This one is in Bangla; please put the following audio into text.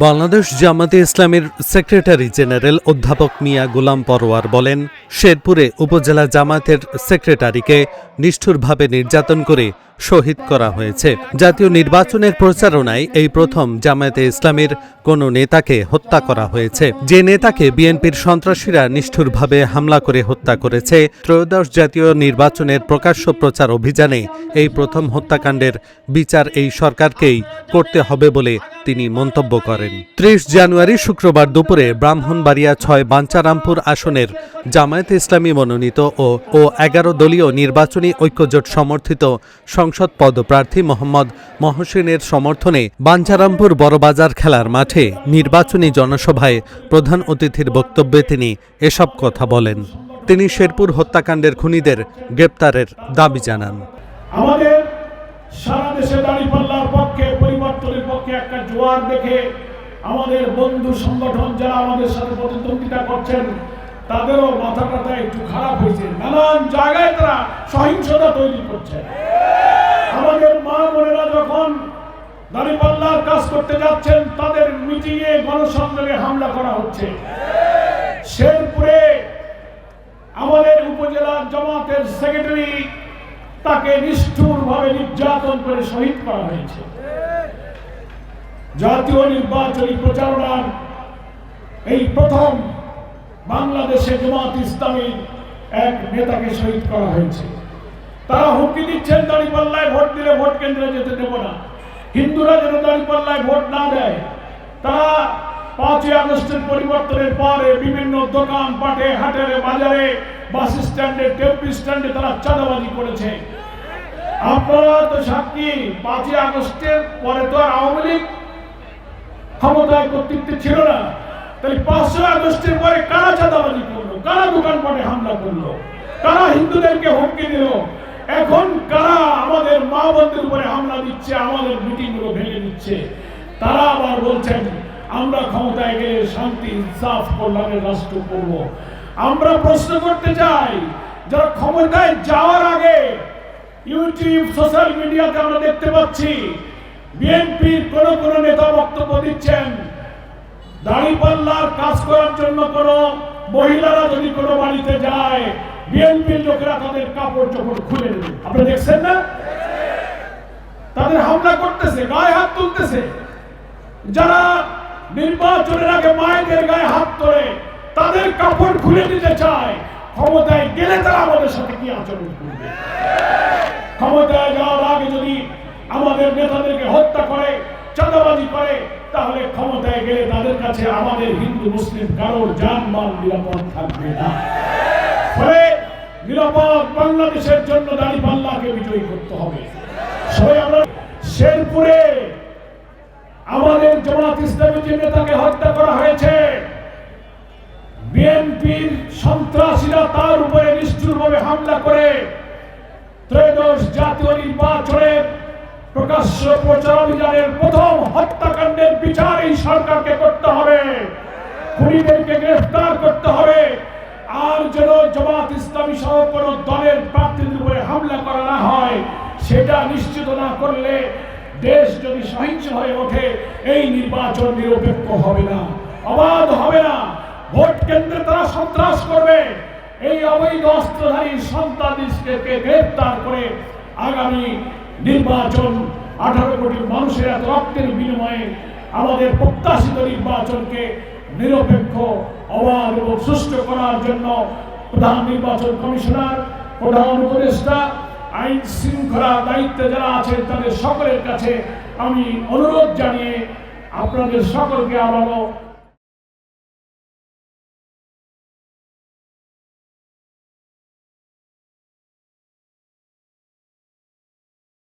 বাংলাদেশ জামাতে ইসলামীর সেক্রেটারি জেনারেল অধ্যাপক মিয়া গোলাম পরোয়ার বলেন, শেরপুরে উপজেলা জামাতের সেক্রেটারিকে নিষ্ঠুরভাবে নির্যাতন করে শহীদ করা হয়েছে। জাতীয় নির্বাচনের প্রচারণায় এই প্রথম জামায়াতে ইসলামীর কোনো নেতাকে হত্যা করা হয়েছে। যে নেতাকে বিএনপির সন্ত্রাসীরা নিষ্ঠুরভাবে হামলা করে হত্যা করেছে, ত্রয়োদশ জাতীয় নির্বাচনের প্রকাশ্য প্রচার অভিযানে এই প্রথম হত্যাকাণ্ডের বিচার এই সরকারকেই করতে হবে বলে তিনি মন্তব্য করেন। ৩০ জানুয়ারি শুক্রবার দুপুরে ব্রাহ্মণবাড়িয়া ৬ বাঞ্ছারামপুর আসনের জামায়াতে ইসলামী মনোনীত ও ১১ দলীয় নির্বাচনী ঐক্যজোট সমর্থিত সংসদ পদপ্রার্থী মোহাম্মদ মহসিনের সমর্থনে বাঞ্ছারামপুর বড়বাজার খেলার মাঠে নির্বাচনী জনসভায় প্রধান অতিথির বক্তব্যে তিনি এসব কথা বলেন। তিনি শেরপুর হত্যাকাণ্ডের খুনিদের গ্রেপ্তারের দাবি জানান। আমাদের সারা দেশে দাঁড়িপাল্লার পক্ষে, পরিবর্তনের পক্ষে একটা জোয়ার দেখে আমাদের বন্ধু সংগঠন যারা আমাদের সাথে প্রতিদ্বন্দ্বিতা করছেন তাদেরও মাথাটা একটু খারাপ হয়েছে। নানান জায়গায় তারা সহিংসতা তৈরি করছে। আমাদের মা বোনেরা যখন দাঁড়িপাল্লার কাজ করতে যাচ্ছেন তাদের মিটিংয়ে গণসংযোগে হামলা করা হচ্ছে। শেরপুরে আমাদের উপজেলা জামাতের সেক্রেটারি তাকে নিষ্ঠুরভাবে নির্যাতন করে শহীদ করা হয়েছে। জাতীয় নির্বাচনী প্রচারণার এই প্রথম বাংলাদেশে জামাত ইসলামীর এক নেতাকে শহীদ করা হয়েছে। তারা হুমকি দিচ্ছেন দাঁড়িপাল্লায় ভোট দিলে ভোট কেন্দ্রে যেতে দেব না, হিন্দুরা যেন দাঁড়িপাল্লায় ভোট না দেয়। তারা ৫ই আগস্টের পরিবর্তনের পরে বিভিন্ন দোকান পাটে, হাটের, বাজারে, বাস স্ট্যান্ডে, টেম্পু স্ট্যান্ডে তারা চাঁদাবাজি করেছে। আপনারা তো সাক্ষী, ৫ই আগস্টের পরে তো আর আওয়ামী লীগ ক্ষমতায় কর্তৃত্ব ছিল না। তাহলে ৫ই আগস্টের পরে কারা চাঁদাবাজি করলো, কারা দোকানপাটে হামলা করলো, কারা হিন্দুদেরকে হুমকি দিল, এখন কারা আমাদের মা বোনদের উপরে হামলা দিচ্ছে, আমাদের মিটিং গুলো ভেঙে দিচ্ছে। তারা আবার বলছেন আমরা ক্ষমতায় গেলে শান্তি, ইনসাফ, কল্যাণের রাষ্ট্র করব। আমরা প্রশ্ন করতে চাই, যারা ক্ষমতায় যাওয়ার আগে ইউটিউব, সোশ্যাল মিডিয়াতে আমরা দেখতে পাচ্ছি বিএনপির কোন নেতা বক্তব্য দিচ্ছেন দাঁড়িপাল্লার কাজ করার জন্য কোন মহিলারা যদি কোনো বাড়িতে যায় বিএনপির লোকেরা তাদের কাপড় চোপড় খুলে দেবে। আপনারা দেখছেন না? তাদের হামলা করতেছে, গায়ে হাত তুলতেছে। যারা নির্বাচনের আগে মায়েদের গায়ে হাত তোলে তাদের কাপড় খুলে দিতে চায়, ক্ষমতায় গেলে তারা আমাদের সাথে কি আচরণ করবে? ক্ষমতায় যাওয়ার আগে যদি আমাদের নেতাদেরকে হত্যা করে, চাঁদাবাজি করে, তাহলে ক্ষমতায় গেলে তাদের কাছে আমাদের হিন্দু মুসলিম কারোর জানমাল নিরাপদ থাকবে না। ফলে নিরাপদ বাংলাদেশের জন্য দাঁড়িপাল্লাকে বিজয়ী করতে হবে। সবাই আমরা শেরপুরে আমাদের জামাত ইসলামী যে নেতাকে হত্যা করা হয়েছে, বিএনপির সন্ত্রাসীরা তার উপরে নিষ্ঠুরভাবে হামলা করে ত্রয়োদশ জাতীয় নির্বাচনের প্রকাশ্য প্রচার অভিযানের প্রথম হত্যাকাণ্ডের বিচার এই সরকারকে করতে হবে, খুনিদেরকে গ্রেফতার করতে হবে। আর যেন জামাত ইসলামী সহ কোনো দলের প্রার্থীদের উপরে হামলা করা না হয়, সেটা নিশ্চিত না করলে দেশ যদি সহিংস হয়ে ওঠে এই নির্বাচন নিরপেক্ষ হবে না, অবাধ হবে না। ভোট কেন্দ্রে তারা সন্ত্রাস করবে। এই অবৈধ অস্ত্রধারী সন্ত্রাসীদেরকে গ্রেফতার করে আগামী নির্বাচন 18 কোটি মানুষের এত রক্তের বিনিময়ে আমাদের প্রত্যাশিত নির্বাচনকে নিরপেক্ষ, অবাধ এবং সুষ্ঠু করার জন্য প্রধান নির্বাচন কমিশনার, প্রধান উপদেষ্টা, আইন শৃঙ্খলা দায়িত্বে যারা আছেন তাদের সকলের কাছে আমি অনুরোধ জানিয়ে আপনাদের সকলকে আবারও